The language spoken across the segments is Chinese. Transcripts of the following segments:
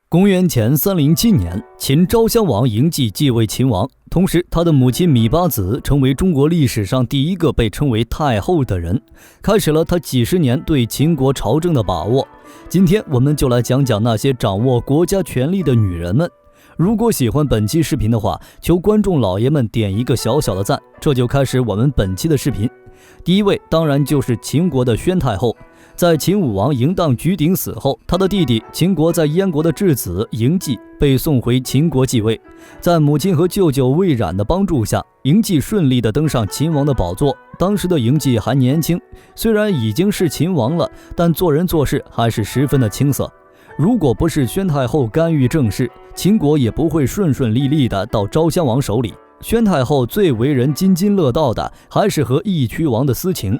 公元前307年，秦昭襄王嬴稷继位秦王，同时他的母亲芈八子成为中国历史上第一个被称为太后的人，开始了他几十年对秦国朝政的把握。今天我们就来讲讲那些掌握国家权力的女人们。如果喜欢本期视频的话，求观众老爷们点一个小小的赞。这就开始我们本期的视频。第一位当然就是秦国的宣太后。在秦武王嬴荡举鼎死后，他的弟弟秦国在燕国的质子嬴稷被送回秦国继位。在母亲和舅舅魏冉的帮助下，嬴稷顺利地登上秦王的宝座。当时的嬴稷还年轻，虽然已经是秦王了，但做人做事还是十分的青涩。如果不是宣太后干预政事，秦国也不会顺顺利利地到昭襄王手里。宣太后最为人津津乐道的还是和义渠王的私情。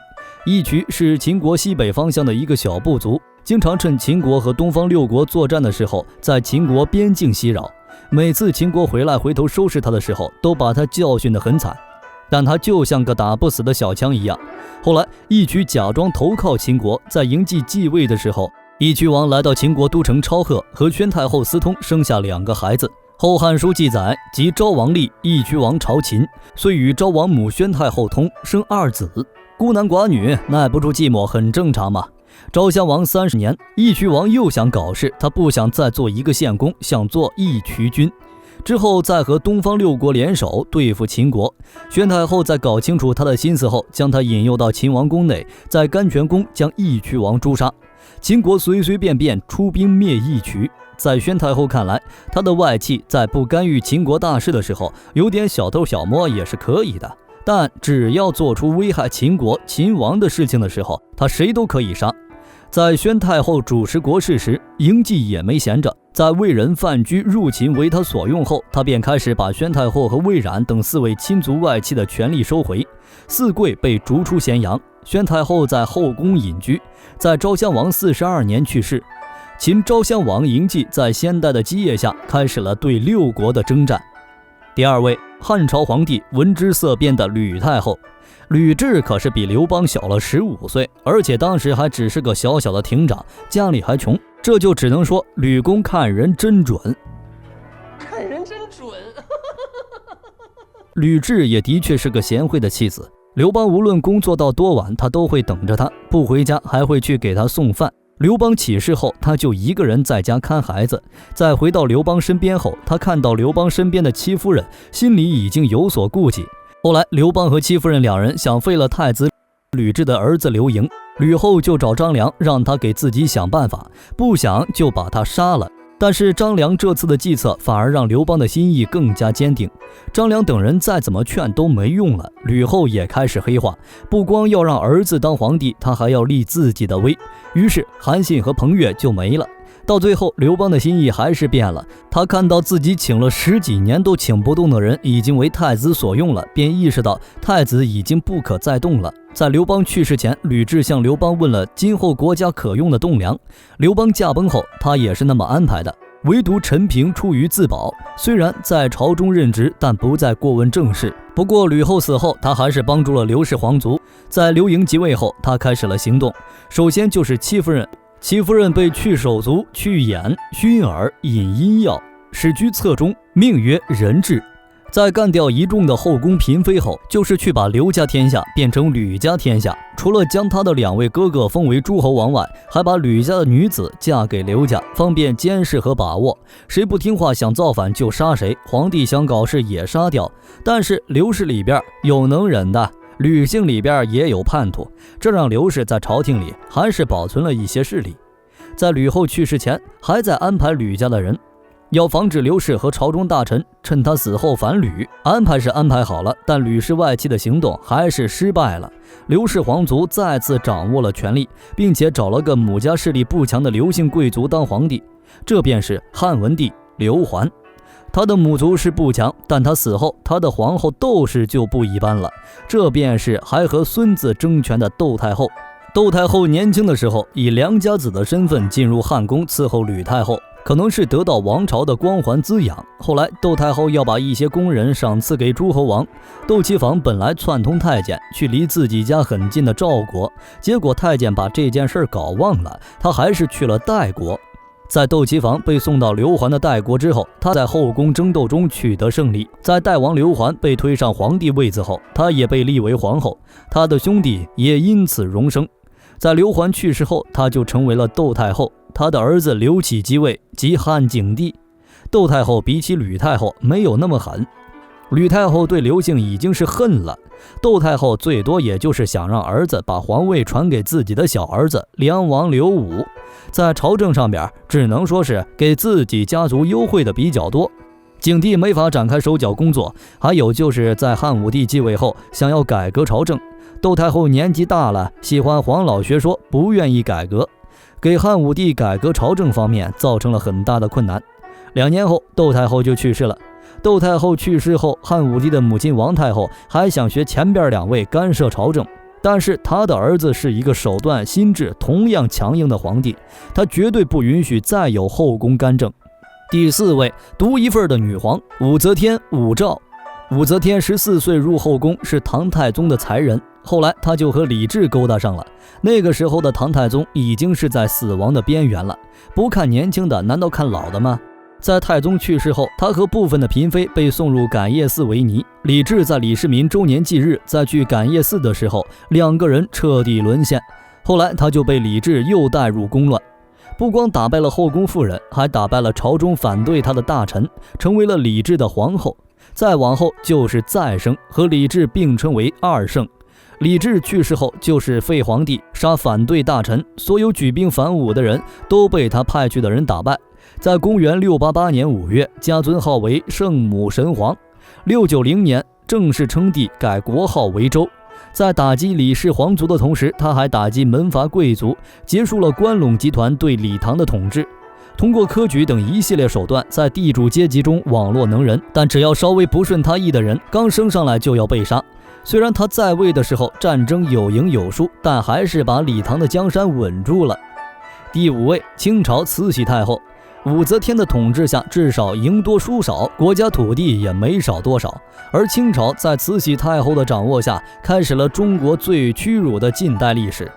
义渠是秦国西北方向的一个小部族，经常趁秦国和东方六国作战的时候，在秦国边境袭扰。每次秦国回来回头收拾他的时候，都把他教训得很惨，但他就像个打不死的小强一样。后来义渠假装投靠秦国，在嬴稷继位的时候，义渠王来到秦国都城超贺，和宣太后私通，生下2个孩子。后汉书记载，即昭王立，义渠王朝秦，遂与昭王母宣太后通，生2子。孤男寡女，耐不住寂寞很正常嘛。昭襄王30年，义渠王又想搞事，他不想再做一个县公，想做义渠君。之后再和东方6国联手对付秦国。宣太后在搞清楚他的心思后，将他引诱到秦王宫内，在甘泉宫将义渠王诛杀。秦国随随便便出兵灭义渠。在宣太后看来，他的外戚在不干预秦国大事的时候，有点小偷小摸也是可以的，但只要做出危害秦国秦王的事情的时候，他谁都可以杀。在宣太后主持国事时，嬴稷也没闲着。在魏人范雎入秦为他所用后，他便开始把宣太后和魏冉等4位亲族外戚的权力收回。4贵被逐出咸阳，宣太后在后宫隐居。在昭襄王42年去世。秦昭襄王嬴稷在先代的基业下，开始了对6国的征战。第2位，汉朝皇帝闻之色变的吕太后。吕雉可是比刘邦小了15岁，而且当时还只是个小小的亭长，家里还穷，这就只能说吕公看人真准。吕雉也的确是个贤惠的妻子，刘邦无论工作到多晚，他都会等着他，不回家还会去给他送饭。刘邦起事后，他就一个人在家看孩子。在回到刘邦身边后，他看到刘邦身边的戚夫人，心里已经有所顾忌。后来刘邦和戚夫人2人想废了太子吕雉的儿子刘盈，吕后就找张良让他给自己想办法，不想就把他杀了。但是张良这次的计策反而让刘邦的心意更加坚定。张良等人再怎么劝都没用了，吕后也开始黑化，不光要让儿子当皇帝，他还要立自己的威。于是韩信和彭越就没了。到最后刘邦的心意还是变了，他看到自己请了10几年都请不动的人已经为太子所用了，便意识到太子已经不可再动了。在刘邦去世前，吕雉向刘邦问了今后国家可用的栋梁。刘邦驾崩后，他也是那么安排的，唯独陈平出于自保，虽然在朝中任职，但不再过问政事。不过吕后死后，他还是帮助了刘氏皇族。在刘盈即位后，他开始了行动，首先就是戚夫人。戚夫人被去手足、去眼、熏耳、引阴药，使居侧中，命曰人质。在干掉一众的后宫嫔妃后，就是去把刘家天下变成吕家天下。除了将他的2位哥哥封为诸侯王外，还把吕家的女子嫁给刘家，方便监视和把握。谁不听话想造反就杀谁，皇帝想搞事也杀掉。但是刘氏里边有能忍的，吕姓里边也有叛徒，这让刘氏在朝廷里还是保存了一些势力。在吕后去世前，还在安排吕家的人，要防止刘氏和朝中大臣趁他死后反吕。安排是安排好了，但吕氏外戚的行动还是失败了。刘氏皇族再次掌握了权力，并且找了个母家势力不强的刘姓贵族当皇帝，这便是汉文帝刘桓。他的母族是不强，但他死后，他的皇后窦氏就不一般了，这便是还和孙子争权的窦太后。窦太后年轻的时候以良家子的身份进入汉宫伺候吕太后，可能是得到王朝的光环滋养。后来窦太后要把一些宫人赏赐给诸侯王，窦其房本来串通太监去离自己家很近的赵国，结果太监把这件事搞忘了，他还是去了代国。在窦岐房被送到刘桓的代国之后，他在后宫争斗中取得胜利。在代王刘桓被推上皇帝位子后，他也被立为皇后，他的兄弟也因此荣升。在刘桓去世后，他就成为了窦太后，他的儿子刘启即位，即汉景帝。窦太后比起吕太后没有那么狠，吕太后对刘姓已经是恨了，窦太后最多也就是想让儿子把皇位传给自己的小儿子梁王刘武，在朝政上边只能说是给自己家族优惠的比较多。景帝没法展开手脚工作，还有就是在汉武帝继位后想要改革朝政，窦太后年纪大了，喜欢黄老学说，不愿意改革，给汉武帝改革朝政方面造成了很大的困难。2年后，窦太后就去世了。窦太后去世后，汉武帝的母亲王太后还想学前边2位干涉朝政，但是他的儿子是一个手段心智同样强硬的皇帝，他绝对不允许再有后宫干政。第4位，独一份的女皇武则天武曌。武则天14岁入后宫，是唐太宗的才人，后来他就和李治勾搭上了。那个时候的唐太宗已经是在死亡的边缘了，不看年轻的，难道看老的吗？在太宗去世后，他和部分的嫔妃被送入感业寺为尼。李治在李世民周年忌日在去感业寺的时候，2个人彻底沦陷。后来他就被李治又带入宫乱，不光打败了后宫妇人，还打败了朝中反对他的大臣，成为了李治的皇后。再往后就是再生，和李治并称为2圣。李治去世后就是废皇帝，杀反对大臣，所有举兵反武的人都被他派去的人打败。在公元688年5月，加尊号为圣母神皇。690年正式称帝，改国号为周。在打击李氏皇族的同时，他还打击门阀贵族，结束了关陇集团对李唐的统治。通过科举等一系列手段，在地主阶级中网络能人，但只要稍微不顺他意的人，刚升上来就要被杀。虽然他在位的时候战争有赢有输，但还是把李唐的江山稳住了。第5位，清朝慈禧太后。武则天的统治下，至少赢多输少，国家土地也没少多少。而清朝在慈禧太后的掌握下，开始了中国最屈辱的近代历史。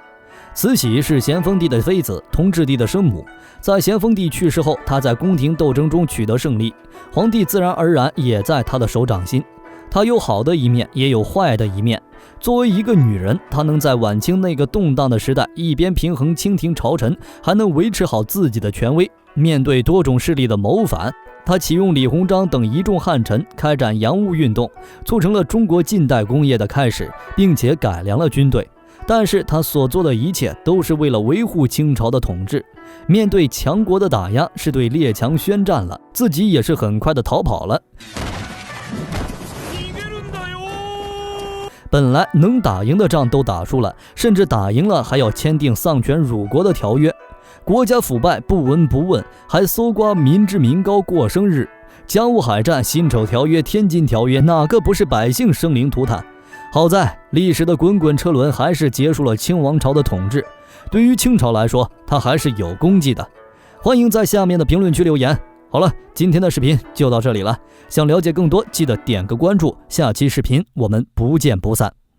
慈禧是咸丰帝的妃子，同治帝的生母。在咸丰帝去世后，她在宫廷斗争中取得胜利，皇帝自然而然也在她的手掌心。她有好的一面，也有坏的一面。作为一个女人，她能在晚清那个动荡的时代，一边平衡清廷朝臣，还能维持好自己的权威。面对多种势力的谋反，她启用李鸿章等一众汉臣，开展洋务运动，促成了中国近代工业的开始，并且改良了军队。但是她所做的一切都是为了维护清朝的统治。面对强国的打压，是对列强宣战了，自己也是很快的逃跑了。本来能打赢的仗都打输了，甚至打赢了还要签订丧权辱国的条约。国家腐败不闻不问，还搜刮民脂民膏过生日。甲午海战、辛丑条约、天津条约，哪个不是百姓生灵涂炭？好在历史的滚滚车轮还是结束了清王朝的统治。对于清朝来说，它还是有功绩的。欢迎在下面的评论区留言。好了，今天的视频就到这里了。想了解更多，记得点个关注。下期视频我们不见不散。